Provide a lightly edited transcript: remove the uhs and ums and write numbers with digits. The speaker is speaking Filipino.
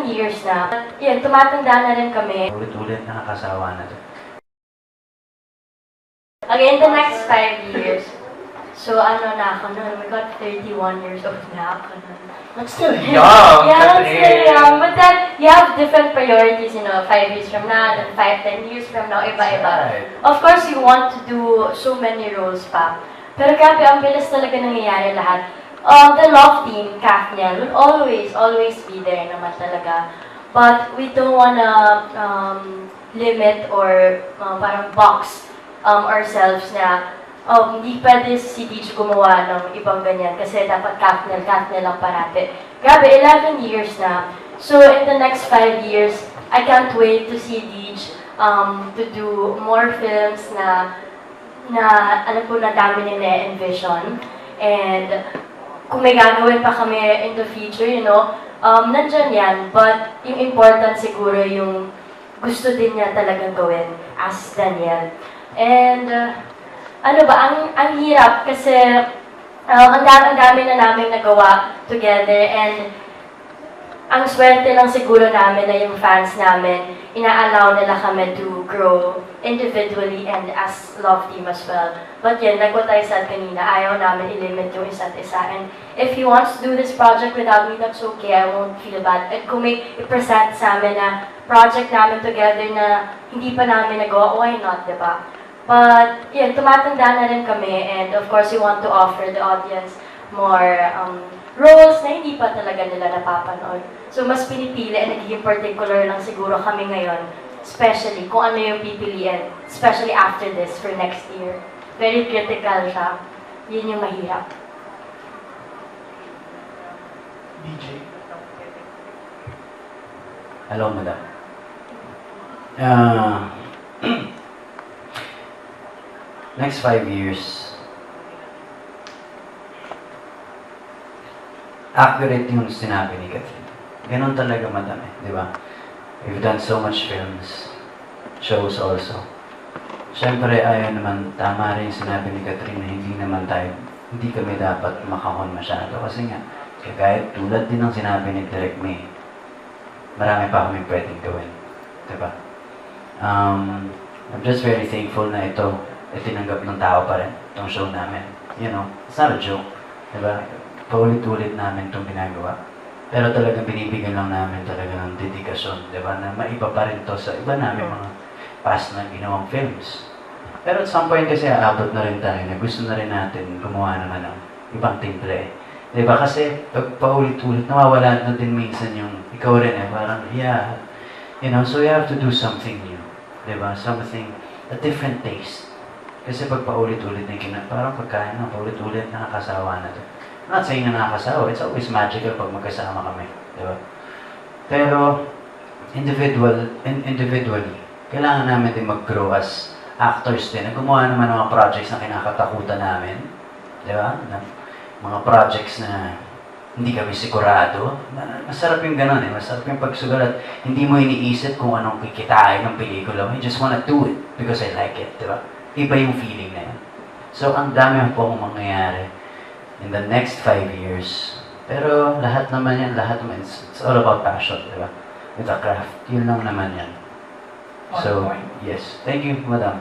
years na. Yun, tumatanda na rin kami. Ulit-ulit nakakasawa na to. Again, the next 5 years. So, ano na ako nun? We got 31 years old na ako nun. But still young. Yeah, I'm still young. But then, you have different priorities, 5 years from now, then 5, 10 years from now, iba-iba. Right. Of course, you want to do so many roles pa. Pero grabe, ang bilis talaga nangyayari lahat. The love team, Kathniel, will always be there naman talaga. But we don't wanna limit or parang box ourselves na hindi pwede si Deej gumawa ng ibang ganyan kasi dapat Kathniel lang parati. Grabe, 11 years na. So in the next 5 years, I can't wait to see Deej to do more films na alam ko na dami nila envision. And kung may gagawin pa kami in the future, nandyan yan. But yung important siguro yung gusto din niya talagang gawin as Daniel. And ang hirap kasi ang dami na namin nagawa together and ang swerte lang siguro namin na yung fans namin, ina-allow nila kami to grow individually and as love team as well. But yun, like what I said kanina, ayaw namin i-limit yung isa't isa. And if he wants to do this project without me, that's okay. I won't feel bad. At kung may i-present sa amin na project namin together na hindi pa namin nagawa, why not, diba? But yun, tumatanda na rin kami. And of course, we want to offer the audience more roles na hindi pa talaga nila napapanood. So, mas pinipili at nagiging particular lang siguro kami ngayon, especially kung ano yung pipiliin, especially after this, for next year. Very critical siya. Yun yung mahirap. DJ. Hello, madam. Next 5 years, accurate yung sinabi ni Catherine. Ganon talaga, madam, di ba? We've done so much films, shows also. Siyempre, ayaw naman, tama rin sinabi ni Catherine na hindi kami dapat makahon masyado. Kasi nga, kagaya tulad din ng sinabi ni Direk May, marami pa kami pwedeng gawin. Di ba? I'm just very thankful na ito tinanggap ng tao pa rin, itong show namin. It's not a joke. Di ba? Paulit-ulit namin itong ginagawa. Pero talagang binibigyan lang namin talaga ng dedikasyon, di ba? Na maiba pa rin to sa iba namin mga past na ginawang films. Pero at some point kasi aabot na rin tayo na gusto na rin natin gumawa naman ng ibang timple. Di ba? Kasi pag paulit-ulit, nawawala na din minsan yung ikaw rin parang, so you have to do something new. Di ba? Something, a different taste. Kasi pag paulit-ulit na parang pagkain na, paulit-ulit nakakasawa na to. I'm not saying na nakakasawa, it's always magical pag magkasama kami, di ba? Pero, individually, kailangan namin din mag-grow as actors din. Gumawa naman ng mga projects na kinakatakutan namin, di ba? Mga projects na hindi kami sigurado. Masarap yung gano'n masarap yung pagsugalat. Hindi mo iniisip kung anong kikitain ng pelikula. You just wanna do it because I like it, di ba? Iba yung feeling na yun. So, ang dami pong mangyayari in the next 5 years. Pero lahat naman, it's all about passion, di ba? With the craft. Yun lang naman yan. So, yes. Thank you, madam.